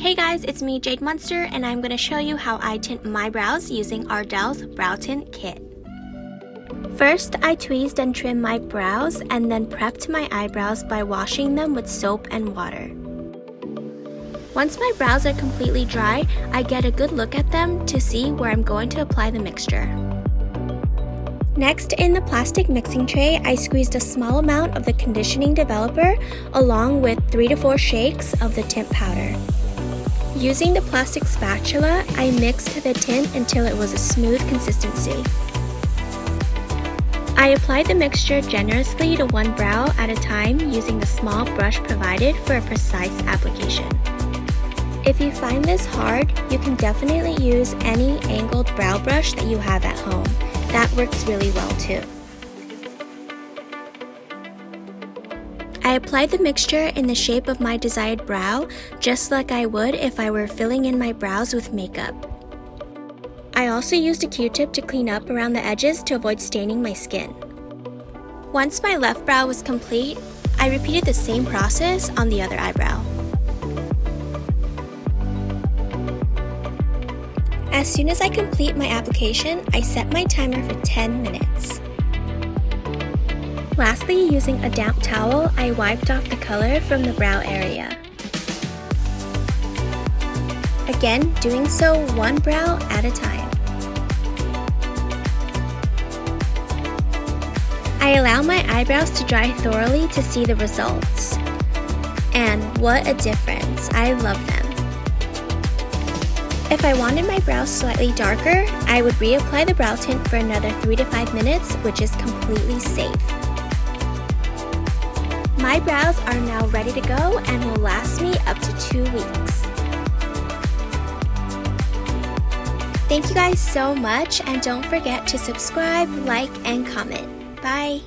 Hey guys, it's me Jade Monster and I'm going to show you how I tint my brows using Ardell's Brow Tint Kit. First, I tweezed and trimmed my brows and then prepped my eyebrows by washing them with soap and water. Once my brows are completely dry, I get a good look at them to see where I'm going to apply the mixture. Next, in the plastic mixing tray, I squeezed a small amount of the conditioning developer along with 3 to 4 shakes of the tint powder. Using the plastic spatula, I mixed the tint until it was a smooth consistency. I applied the mixture generously to one brow at a time using the small brush provided for a precise application. If you find this hard, you can definitely use any angled brow brush that you have at home. That works really well too. I applied the mixture in the shape of my desired brow, just like I would if I were filling in my brows with makeup. I also used a Q-tip to clean up around the edges to avoid staining my skin. Once my left brow was complete, I repeated the same process on the other eyebrow. As soon as I complete my application, I set my timer for 10 minutes. Lastly, using a damp towel, I wiped off the color from the brow area. Again, doing so one brow at a time. I allow my eyebrows to dry thoroughly to see the results. And what a difference! I love them. If I wanted my brows slightly darker, I would reapply the brow tint for another 3 to 5 minutes, which is completely safe. My brows are now ready to go and will last me up to 2 weeks. Thank you guys so much, and don't forget to subscribe, like, and comment. Bye!